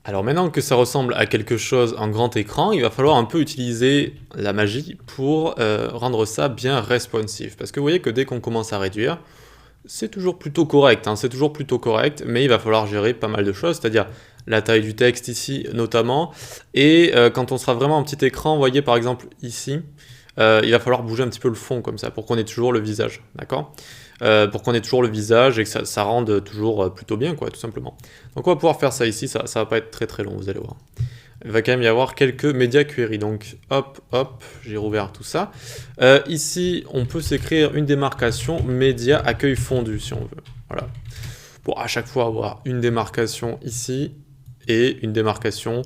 Alors maintenant que ça ressemble à quelque chose en grand écran, il va falloir un peu utiliser la magie pour rendre ça bien responsive. Parce que vous voyez que dès qu'on commence à réduire, c'est toujours plutôt correct, hein, c'est toujours plutôt correct, mais il va falloir gérer pas mal de choses, c'est-à-dire la taille du texte ici notamment, et quand on sera vraiment en petit écran, vous voyez par exemple ici, il va falloir bouger un petit peu le fond comme ça, pour qu'on ait toujours le visage, d'accord? Pour qu'on ait toujours le visage et que ça rende toujours plutôt bien, quoi, tout simplement. Donc on va pouvoir faire ça ici, ça va pas être très très long, vous allez voir. Il va quand même y avoir quelques médias query, donc hop, hop, j'ai rouvert tout ça. Ici, on peut s'écrire une démarcation média accueil fondu, si on veut. Voilà. Pour à chaque fois avoir une démarcation ici et une démarcation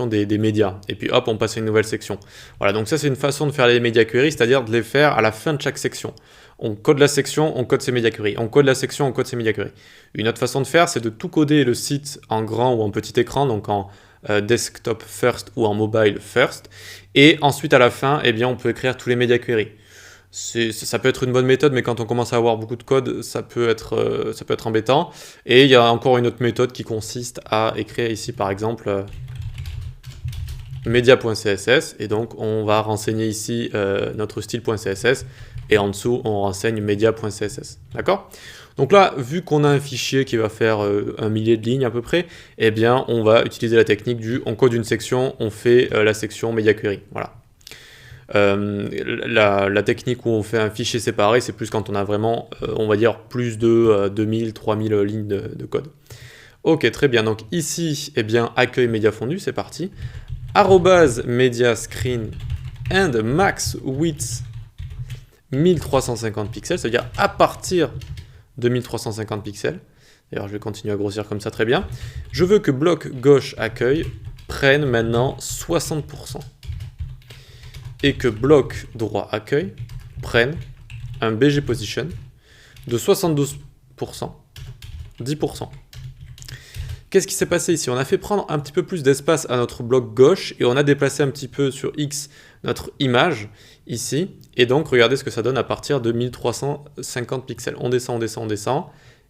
des médias. Et puis hop, on passe à une nouvelle section. Voilà, donc ça c'est une façon de faire les médias query, c'est-à-dire de les faire à la fin de chaque section. On code la section, on code ses médias query. On code la section, on code ses médias query. Une autre façon de faire, c'est de tout coder le site en grand ou en petit écran, donc en desktop first ou en mobile first. Et ensuite, à la fin, eh bien, on peut écrire tous les médias query. Ça peut être une bonne méthode, mais quand on commence à avoir beaucoup de code, ça peut être embêtant. Et il y a encore une autre méthode qui consiste à écrire ici, par exemple, media.css. Et donc, on va renseigner ici notre style.css. Et en dessous, on renseigne media.css. D'accord? Donc là, vu qu'on a un fichier qui va faire 1 millier de lignes à peu près, eh bien, on va utiliser la technique du on code une section, on fait la section media query. Voilà. La technique où on fait un fichier séparé, c'est plus quand on a vraiment, on va dire, plus de 2000, 3000 lignes de code. Ok, très bien. Donc ici, eh bien, accueil média fondu, c'est parti. Arrobase media screen and max width 1350 pixels, c'est-à-dire à partir de 1350 pixels. D'ailleurs, je vais continuer à grossir comme ça, très bien. Je veux que bloc gauche accueil prenne maintenant 60%. Et que bloc droit accueil prenne un BG position de 72%, 10%. Qu'est-ce qui s'est passé ici? On a fait prendre un petit peu plus d'espace à notre bloc gauche et on a déplacé un petit peu sur X notre image ici. Et donc, regardez ce que ça donne à partir de 1350 pixels. On descend, on descend, on descend.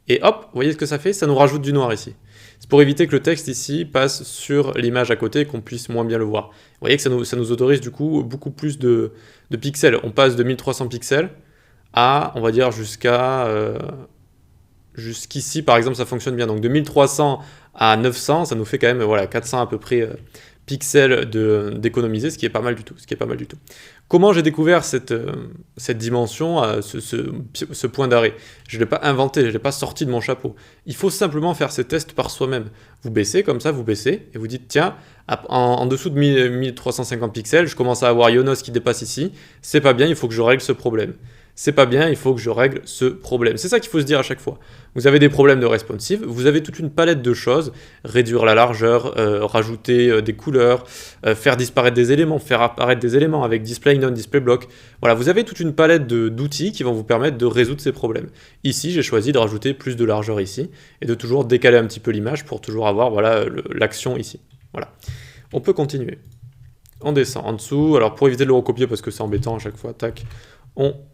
Et hop, vous voyez ce que ça fait? Ça nous rajoute du noir ici. C'est pour éviter que le texte ici passe sur l'image à côté et qu'on puisse moins bien le voir. Vous voyez que ça nous autorise du coup beaucoup plus de pixels. On passe de 1300 pixels à, on va dire, jusqu'ici, par exemple, ça fonctionne bien. Donc de 1300 à 900, ça nous fait quand même voilà, 400 à peu près pixels d'économiser, ce qui est pas mal du tout. Comment j'ai découvert cette dimension, ce point d'arrêt? Je ne l'ai pas inventé, je ne l'ai pas sorti de mon chapeau. Il faut simplement faire ces tests par soi-même. Vous baissez comme ça, vous baissez, et vous dites, tiens, en dessous de 1350 pixels, je commence à avoir Ionos qui dépasse ici, c'est pas bien, il faut que je règle ce problème. C'est pas bien, il faut que je règle ce problème. C'est ça qu'il faut se dire à chaque fois. Vous avez des problèmes de responsive, vous avez toute une palette de choses, réduire la largeur, rajouter des couleurs, faire disparaître des éléments, faire apparaître des éléments avec display non, display block. Voilà, vous avez toute une palette d'outils qui vont vous permettre de résoudre ces problèmes. Ici, j'ai choisi de rajouter plus de largeur ici et de toujours décaler un petit peu l'image pour toujours avoir voilà, l'action ici. Voilà. On peut continuer. On descend en dessous. Alors pour éviter de le recopier parce que c'est embêtant à chaque fois, tac.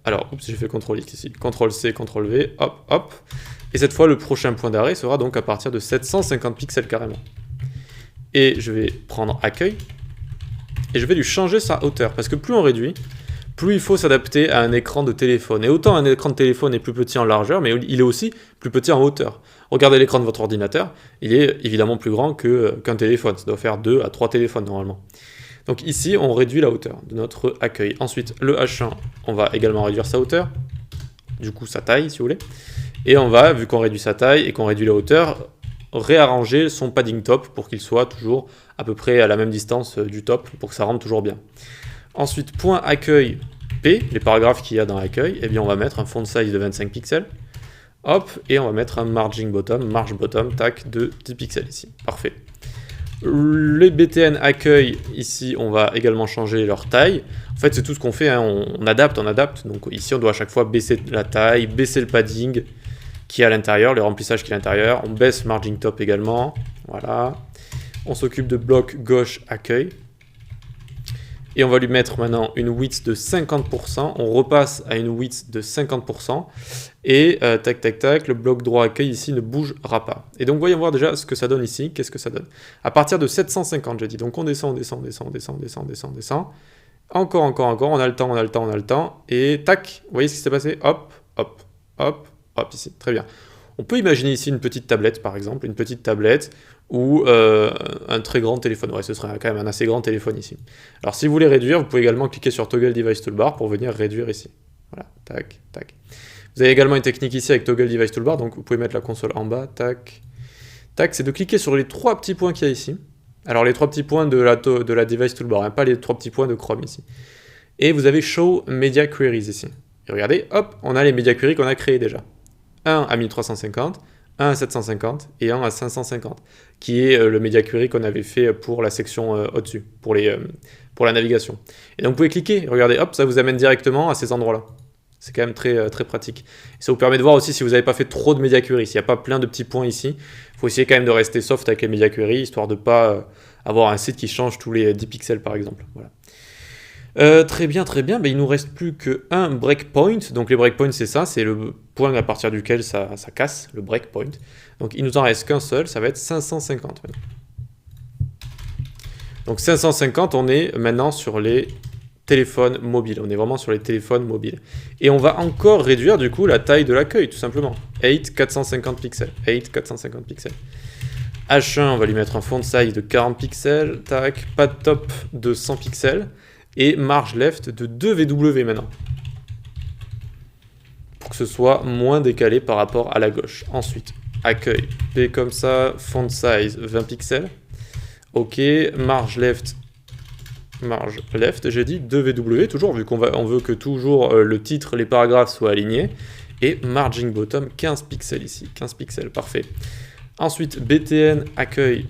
Alors, oups, j'ai fait CTRL-X ici, CTRL-C, CTRL-V, hop, hop. Et cette fois, le prochain point d'arrêt sera donc à partir de 750 pixels carrément. Et je vais prendre accueil, et je vais lui changer sa hauteur, parce que plus on réduit, plus il faut s'adapter à un écran de téléphone. Et autant un écran de téléphone est plus petit en largeur, mais il est aussi plus petit en hauteur. Regardez l'écran de votre ordinateur, il est évidemment plus grand qu'un téléphone, ça doit faire 2 à 3 téléphones normalement. Donc ici, on réduit la hauteur de notre accueil. Ensuite, le H1, on va également réduire sa hauteur, du coup sa taille si vous voulez. Et on va, vu qu'on réduit sa taille et qu'on réduit la hauteur, réarranger son padding top pour qu'il soit toujours à peu près à la même distance du top, pour que ça rentre toujours bien. Ensuite, point accueil P, les paragraphes qu'il y a dans l'accueil, eh bien on va mettre un font size de 25 pixels. Hop, et on va mettre un marge bottom, tac, de 10 pixels ici. Parfait. Les BTN accueil, ici, on va également changer leur taille. En fait, c'est tout ce qu'on fait, hein. On adapte. Donc ici, on doit à chaque fois baisser la taille, baisser le padding qui est à l'intérieur, le remplissage qui est à l'intérieur. On baisse margin top également. Voilà. On s'occupe de bloc gauche accueil. Et on va lui mettre maintenant une width de 50%. On repasse à une width de 50%. Et tac, tac, tac, le bloc droit accueil ici ne bougera pas. Et donc, voyons voir déjà ce que ça donne ici. Qu'est-ce que ça donne? À partir de 750, j'ai dit. Donc, on descend, on descend, on descend, on descend, on descend, on descend, on descend. Encore, encore, encore. On a le temps, on a le temps, on a le temps. Et tac, vous voyez ce qui s'est passé? Hop, hop, hop, hop, ici. Très bien. On peut imaginer ici une petite tablette, par exemple. Une petite tablette ou un très grand téléphone. Ouais, ce serait quand même un assez grand téléphone ici. Alors, si vous voulez réduire, vous pouvez également cliquer sur Toggle Device Toolbar pour venir réduire ici. Voilà, tac, tac. Vous avez également une technique ici avec Toggle Device Toolbar, donc vous pouvez mettre la console en bas, tac, tac. C'est de cliquer sur les 3 petits points qu'il y a ici. Alors, les 3 petits points de la Device Toolbar, hein, pas les 3 petits points de Chrome ici. Et vous avez Show Media Queries ici. Et regardez, hop, on a les Media Queries qu'on a créés déjà. Un à 1350, un à 750 et un à 550, qui est le Media Query qu'on avait fait pour la section au-dessus, pour la navigation. Et donc vous pouvez cliquer, regardez, hop, ça vous amène directement à ces endroits-là. C'est quand même très, très pratique. Et ça vous permet de voir aussi si vous n'avez pas fait trop de Media Query, s'il n'y a pas plein de petits points ici. Il faut essayer quand même de rester soft avec les Media Query, histoire de ne pas avoir un site qui change tous les 10 pixels par exemple. Voilà. Très bien, très bien. Ben, il nous reste plus qu'un breakpoint. Donc les breakpoints, c'est ça, c'est le point à partir duquel ça casse, le breakpoint. Donc il nous en reste qu'un seul, ça va être 550 maintenant. Donc 550, on est maintenant sur les téléphones mobiles. On est vraiment sur les téléphones mobiles. Et on va encore réduire du coup la taille de l'accueil, tout simplement. 8 450 pixels. 8 450 pixels. H1, on va lui mettre un font size de 40 pixels. Tac, pas de top de 100 pixels. Et marge left de 2 VW maintenant. Pour que ce soit moins décalé par rapport à la gauche. Ensuite, accueil, P comme ça, font size 20 pixels. Ok, marge left, j'ai dit 2 VW, toujours, vu qu'on veut que toujours le titre, les paragraphes soient alignés. Et margin bottom, 15 pixels ici, 15 pixels, parfait. Ensuite, BTN, accueil.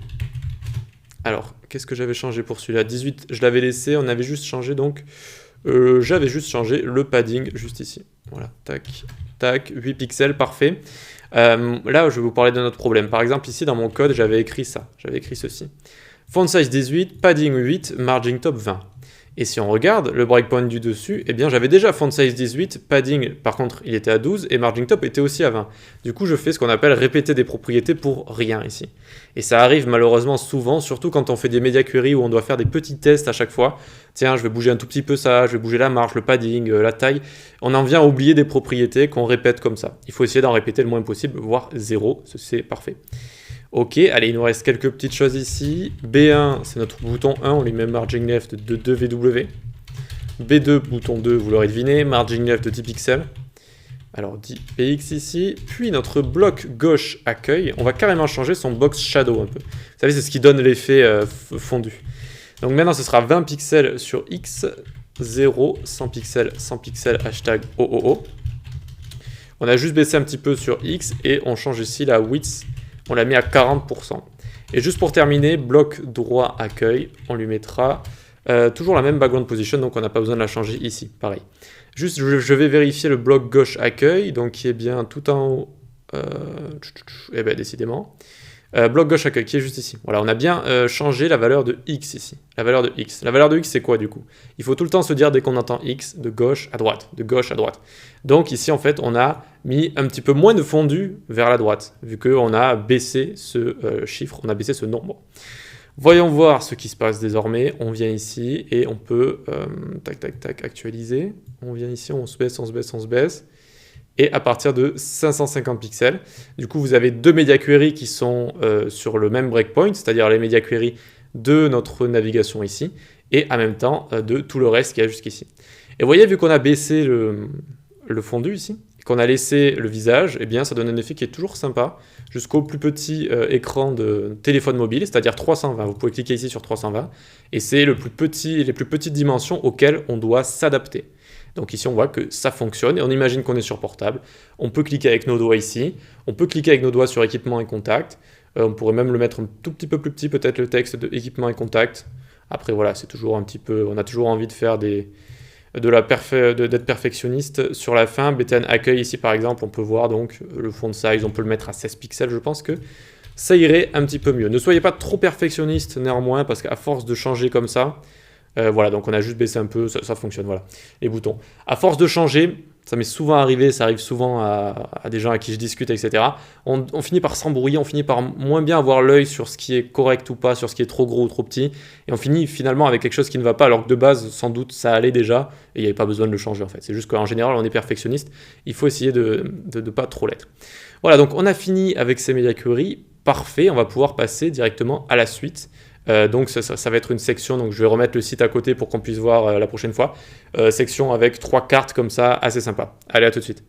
Alors, qu'est-ce que j'avais changé pour celui-là? 18, je l'avais laissé, on avait juste changé donc... j'avais juste changé le padding juste ici. Voilà, tac, tac, 8 pixels, parfait. Là, je vais vous parler d'un autre problème. Par exemple, ici, dans mon code, j'avais écrit ça. J'avais écrit ceci. Font size 18, padding 8, margin top 20. Et si on regarde le breakpoint du dessus, eh bien j'avais déjà font size 18, padding par contre il était à 12 et margin top était aussi à 20. Du coup je fais ce qu'on appelle répéter des propriétés pour rien ici. Et ça arrive malheureusement souvent, surtout quand on fait des media queries où on doit faire des petits tests à chaque fois. Tiens, je vais bouger un tout petit peu ça, je vais bouger la marge, le padding, la taille. On en vient à oublier des propriétés qu'on répète comme ça. Il faut essayer d'en répéter le moins possible, voire 0, c'est parfait. Ok, allez, il nous reste quelques petites choses ici. B1, c'est notre bouton 1, on lui met margin left de 2 VW. B2, bouton 2, vous l'aurez deviné, margin left de 10 pixels. Alors 10 px ici. Puis notre bloc gauche accueil, on va carrément changer son box shadow un peu. Vous savez, c'est ce qui donne l'effet fondu. Donc maintenant, ce sera 20 pixels sur X, 0, 100 pixels, hashtag OOO. On a juste baissé un petit peu sur X et on change ici la width. On l'a mis à 40%. Et juste pour terminer, bloc droit accueil, on lui mettra toujours la même background position, donc on n'a pas besoin de la changer ici, pareil. Juste, je vais vérifier le bloc gauche accueil, donc qui est bien tout en haut, eh bien décidément. Bloc gauche accueil, qui est juste ici. Voilà, on a bien changé la valeur de X ici. La valeur de X. La valeur de X, c'est quoi du coup? Il faut tout le temps se dire dès qu'on entend X, de gauche à droite, de gauche à droite. Donc ici, en fait, on a mis un petit peu moins de fondu vers la droite, vu qu'on a baissé ce chiffre, on a baissé ce nombre. Voyons voir ce qui se passe désormais. On vient ici et on peut, tac, tac, tac, actualiser. On vient ici, on se baisse, on se baisse, on se baisse. Et à partir de 550 pixels. Du coup, vous avez deux media queries qui sont sur le même breakpoint, c'est-à-dire les media queries de notre navigation ici, et en même temps de tout le reste qu'il y a jusqu'ici. Et vous voyez, vu qu'on a baissé le fondu ici, qu'on a laissé le visage, eh bien ça donne un effet qui est toujours sympa, jusqu'au plus petit écran de téléphone mobile, c'est-à-dire 320. Vous pouvez cliquer ici sur 320, et c'est les plus petites dimensions auxquelles on doit s'adapter. Donc ici, on voit que ça fonctionne et on imagine qu'on est sur portable. On peut cliquer avec nos doigts ici. On peut cliquer avec nos doigts sur équipement et contact. On pourrait même le mettre un tout petit peu plus petit, peut-être le texte de équipement et contact. Après, voilà, c'est toujours un petit peu... On a toujours envie de faire d'être perfectionniste. Sur la fin, BTN accueil ici, par exemple, on peut voir donc le font size. On peut le mettre à 16 pixels. Je pense que ça irait un petit peu mieux. Ne soyez pas trop perfectionniste néanmoins, parce qu'à force de changer comme ça, Voilà, donc on a juste baissé un peu, ça fonctionne, voilà, les boutons. À force de changer, ça m'est souvent arrivé, ça arrive souvent à des gens à qui je discute, etc. On finit par s'embrouiller, on finit par moins bien avoir l'œil sur ce qui est correct ou pas, sur ce qui est trop gros ou trop petit, et on finit finalement avec quelque chose qui ne va pas, alors que de base, sans doute, ça allait déjà, et il n'y avait pas besoin de le changer en fait. C'est juste qu'en général, on est perfectionniste, il faut essayer de ne pas trop l'être. Voilà, donc on a fini avec ces media queries, parfait, on va pouvoir passer directement à la suite. Donc ça va être une section, donc je vais remettre le site à côté pour qu'on puisse voir la prochaine fois. Section avec 3 cartes comme ça, assez sympa. Allez, à tout de suite.